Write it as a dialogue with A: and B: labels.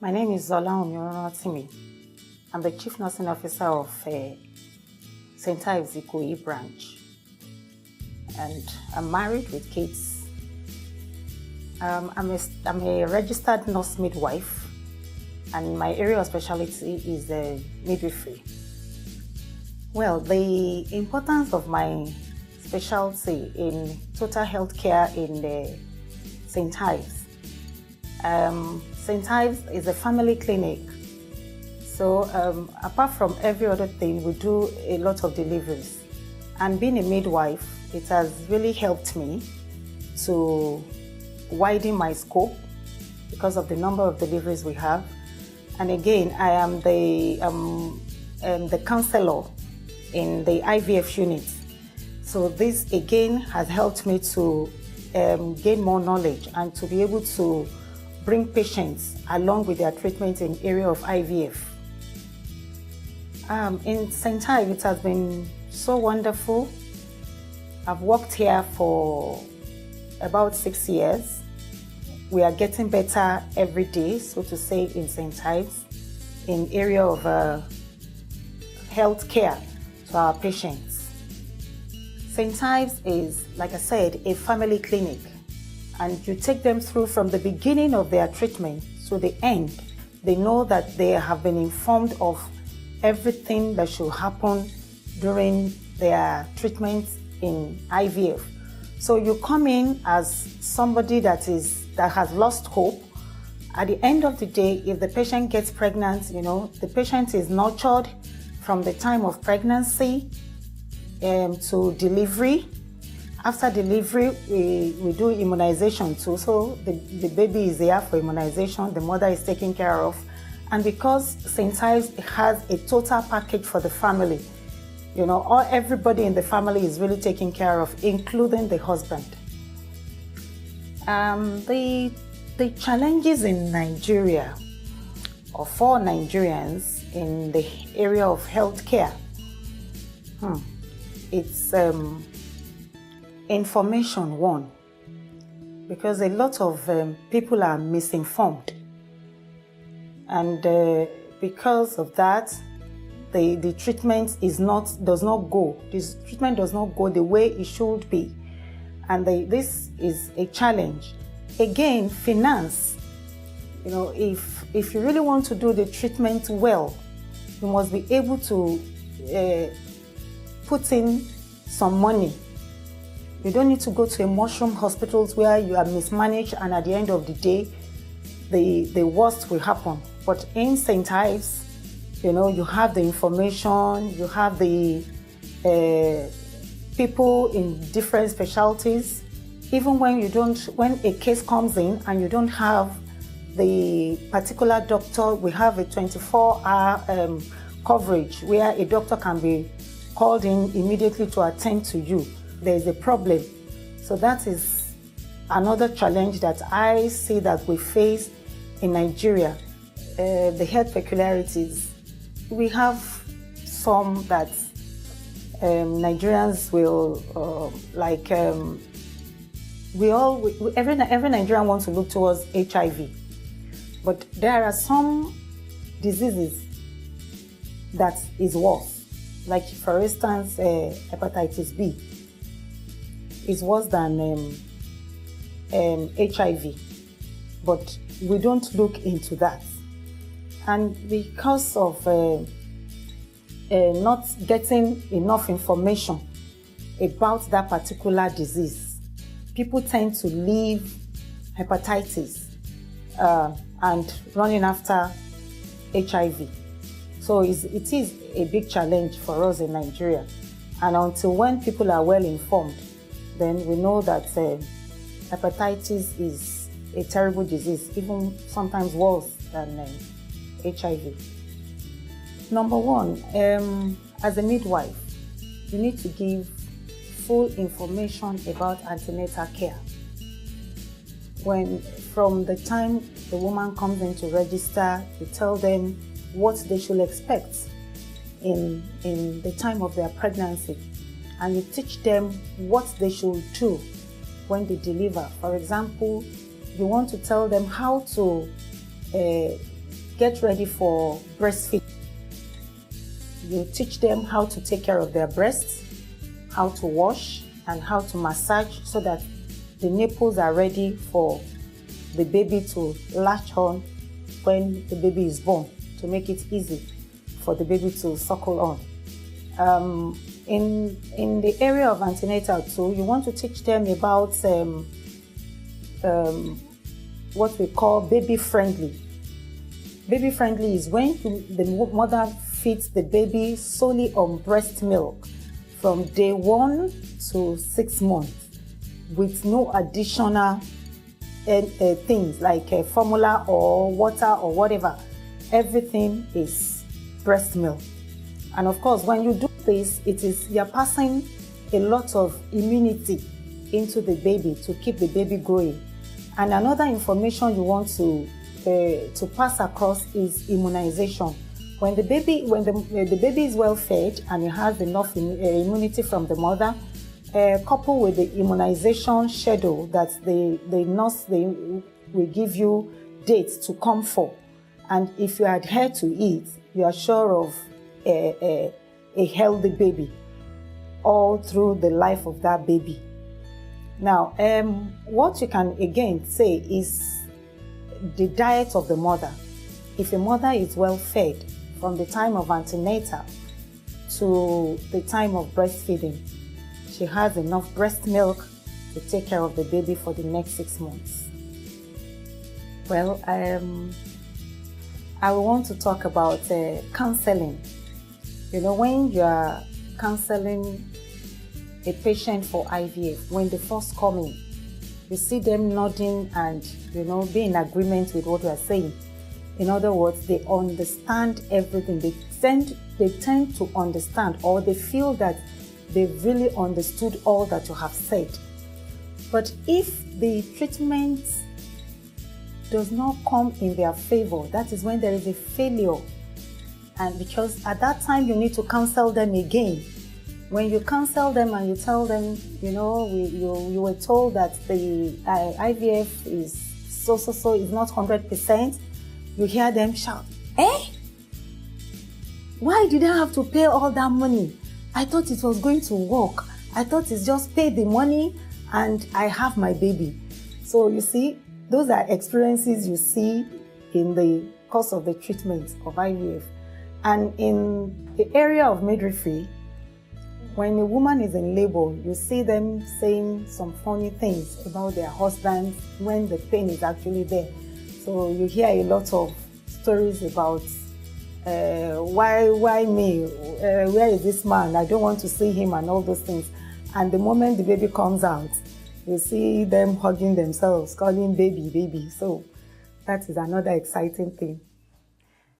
A: My name is Olawunmi Olurantimi. I'm the Chief Nursing Officer of St. Ives branch. And I'm married with kids. I'm a registered nurse midwife, and my area of specialty is midwifery. Well, the importance of my specialty in total health care in St. Ives. St. Ives is a family clinic. So apart from every other thing, we do a lot of deliveries. And being a midwife, it has really helped me to widen my scope because of the number of deliveries we have. And again, I am the counselor in the IVF unit. So this again has helped me to gain more knowledge and to be able to bring patients along with their treatment in area of IVF. In St. Ives, it has been so wonderful. I've worked here for about 6 years. We are getting better every day, so to say, in St. Ives, in area of health care to our patients. St. Ives is, like I said, a family clinic, and you take them through from the beginning of their treatment to the end. They know that they have been informed of everything that should happen during their treatment in IVF. So you come in as somebody that has lost hope. At the end of the day, if the patient gets pregnant, the patient is nurtured from the time of pregnancy to delivery. After delivery, we do immunization too. So the baby is there for immunization, the mother is taken care of. And because St. Ives has a total package for the family, everybody in the family is really taken care of, including the husband. The challenges in Nigeria, or for Nigerians in the area of healthcare, it's information one, because a lot of people are misinformed, and because of that, the treatment does not go the way it should be, and this is a challenge. Again, finance. If you really want to do the treatment well, you must be able to put in some money. You don't need to go to a mushroom hospitals where you are mismanaged, and at the end of the day, the worst will happen. But in St. Ives, you have the information, you have the people in different specialties. Even when a case comes in and you don't have the particular doctor, we have a 24-hour coverage where a doctor can be called in immediately to attend to you. There is a problem. So that is another challenge that I see that we face in Nigeria. The health peculiarities. We have some that Nigerians will every Nigerian wants to look towards HIV, but there are some diseases that is worse. Like, for instance, hepatitis B is worse than HIV, but we don't look into that. And because of not getting enough information about that particular disease, people tend to leave hepatitis and running after HIV. So it is a big challenge for us in Nigeria. And until when people are well informed, then we know that hepatitis is a terrible disease, even sometimes worse than HIV. Number one, as a midwife, you need to give full information about antenatal care. From the time the woman comes in to register, you tell them what they should expect in the time of their pregnancy, and you teach them what they should do when they deliver. For example, you want to tell them how to get ready for breastfeeding. You teach them how to take care of their breasts, how to wash, and how to massage so that the nipples are ready for the baby to latch on when the baby is born, to make it easy for the baby to suckle on. In the area of antenatal too, you want to teach them about what we call baby friendly. Baby friendly is when the mother feeds the baby solely on breast milk from day 1 to 6 months with no additional things like formula or water or whatever. Everything is breast milk. And of course, when you do this, you're passing a lot of immunity into the baby to keep the baby growing. And another information you want to pass across is immunization. When the baby is well fed and it has enough immunity from the mother, coupled with the immunization schedule that the nurse will give you dates to come for, and if you adhere to it, you are sure of a healthy baby all through the life of that baby. Now, what you can again say is the diet of the mother. If a mother is well fed from the time of antenatal to the time of breastfeeding, she has enough breast milk to take care of the baby for the next 6 months. Well, I want to talk about counseling. You know, when you are counseling a patient for IVF, when they first come in, you see them nodding and, be in agreement with what we are saying. In other words, they understand everything. They tend to understand, or they feel that they've really understood all that you have said. But if the treatment does not come in their favor, that is when there is a failure. And because at that time you need to counsel them again. When you counsel them and you tell them, you were told that the IVF is so is not 100%, you hear them shout, why did I have to pay all that money? I thought it was going to work. I thought it's just pay the money and I have my baby. So you see, those are experiences you see in the course of the treatment of IVF. And in the area of midwifery, when a woman is in labor, you see them saying some funny things about their husbands when the pain is actually there. So you hear a lot of stories about why me? Where is this man? I don't want to see him and all those things. And the moment the baby comes out, you see them hugging themselves, calling baby, baby. So that is another exciting thing.